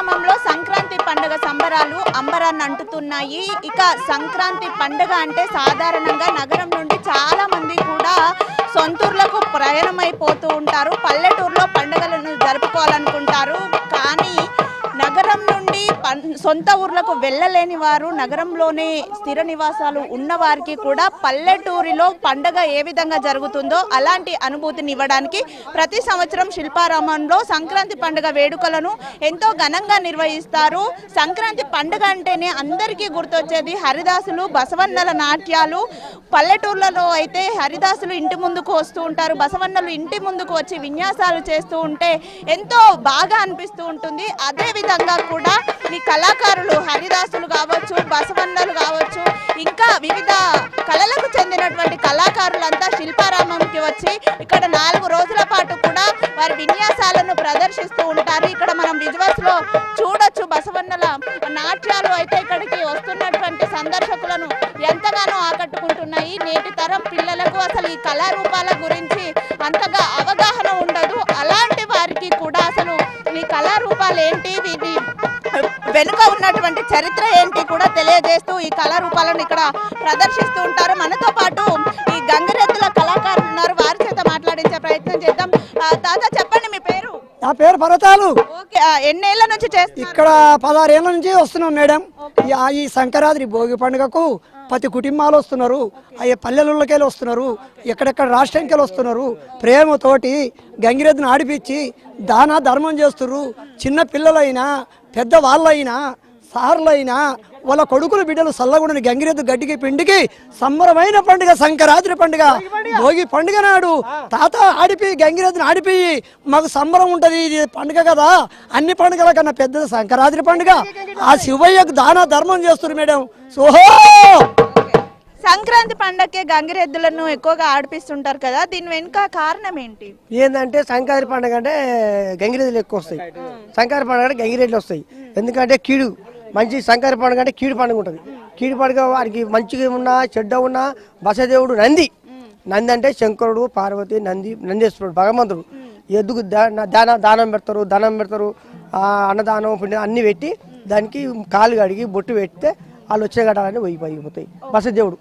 శిల్పారామంలో సంక్రాంతి పండుగ సంబరాలు అంబరాన్ని అంటుతున్నాయి. ఇక సంక్రాంతి పండుగ అంటే సాధారణంగా నగరం నుండి చాలా మంది కూడా సొంతూర్లకు ప్రయాణమైపోతూ ఉంటారు. పల్లెటూరులో పండుగలను జరుపుకోవాలనుకుంటారు. కానీ నగరం నుండి సొంత ఊర్లకు వెళ్ళలేని వారు, నగరంలోనే స్థిర నివాసాలు ఉన్నవారికి కూడా పల్లెటూరిలో పండుగ ఏ విధంగా జరుగుతుందో అలాంటి అనుభూతిని ఇవ్వడానికి ప్రతి సంవత్సరం శిల్పారామంలో సంక్రాంతి పండుగ వేడుకలను ఎంతో ఘనంగా నిర్వహిస్తారు. సంక్రాంతి పండుగ అంటేనే అందరికీ గుర్తొచ్చేది హరిదాసులు, బసవన్నల నాట్యాలు. పల్లెటూర్లలో అయితే హరిదాసులు ఇంటి ముందుకు వస్తూ ఉంటారు, బసవన్నలు ఇంటి ముందుకు వచ్చి విన్యాసాలు చేస్తూ ఉంటే ఎంతో బాగా అనిపిస్తూ ఉంటుంది. అదేవిధంగా కూడా ఈ కళాకారులు హరిదాసులు కావచ్చు, బసవన్నలు కావచ్చు, ఇంకా వివిధ కళలకు చెందినటువంటి కళాకారులంతా శిల్పారామంకి వచ్చి ఇక్కడ 4 రోజుల పాటు కూడా వారి విన్యాసాలను ప్రదర్శిస్తూ ఉంటారు. ఇక్కడ మనం విజువల్స్ లో చూడొచ్చు బసవన్నల నాట్యాలు అయితే ఇక్కడికి వస్తున్నటువంటి సందర్శకులను ఎంతగానో ఆకట్టుకుంటున్నాయి. నేటి తరం పిల్లలకు అసలు ఈ కళారూపాల గురించి అంతగా అవగాహన ఉండదు. అలాంటి వారికి కూడా అసలు ఈ కళారూపాలు ఏంటి, వీటి వెనుక ఉన్నటువంటి చరిత్ర ఏంటి కూడా తెలియజేస్తూ ఈ కళారూపాలను ఇక్కడ ప్రదర్శిస్తూ ఉంటారు. మనతో పాటు ఈ గంగిరెద్దుల కళాకారులు ఉన్నారు, వారి చేత మాట్లాడించే ప్రయత్నం చేద్దాం. తాత చెప్పండి, మీ పేరు? నా పేరు పర్వతాలు. ఎన్నేళ్ల నుంచి చేస్తారు? ఇక్కడ 16 ఏళ్ల నుంచి వస్తున్నాం మేడం. ఈ సంక్రాంతి భోగి పండుగకు ప్రతి కుటుంబాలు వస్తున్నారు, అయ్యే పల్లెలకెళ్ళి వస్తున్నారు, ఎక్కడెక్కడ రాష్ట్రంకెళ్ళి వస్తున్నారు. ప్రేమతోటి గంగిరెద్దును ఆడిపించి దాన ధర్మం చేస్తున్నారు. చిన్న పిల్లలైనా పెద్ద వాళ్ళైనా సార్లైనా వాళ్ళ కొడుకులు బిడ్డలు సల్లగుండని గంగిరెద్దు గడ్డికి పిండికి సంబరమైన పండుగ సంక్రాంతి పండుగ. భోగి పండుగ నాడు తాత ఆడిపి గంగిరెద్దును ఆడిపి మాకు సంబరం ఉంటుంది. ఇది పండుగ కదా, అన్ని పండుగల కన్నా పెద్దది సంక్రాంతి పండుగ. ఆ శివయ్యకు దాన ధర్మం చేస్తున్నారు మేడం. సోహో! సంక్రాంతి పండగకి గంగిరెద్దులను ఎక్కువగా ఆడిపిస్తుంటారు కదా, దీని వెనుక కారణం ఏంటి? ఏంటంటే సంక్రాంతి పండుగ అంటే గంగిరెద్దులు ఎక్కువ వస్తాయి. సంక్రాంతి పండుగ అంటే గంగిరెద్దులు వస్తాయి. ఎందుకంటే కీడు మంచి సంక్రాంతి పండుగ అంటే కీడు పండుగ ఉంటుంది. కీడు పండుగ వారికి మంచిగా ఉన్నా చెడ్డ ఉన్నా బసదేవుడు నంది అంటే శంకరుడు, పార్వతి, నందీశ్వరుడు భగవంతుడు. ఎద్దుకు దానం పెడతారు, ధనం పెడతారు, అన్నదానం పిండి అన్ని పెట్టి దానికి కాలు కడిగి బొట్టు పెడితే వాళ్ళు వచ్చే గడాలని పోయిపోతాయి. బసదేవుడు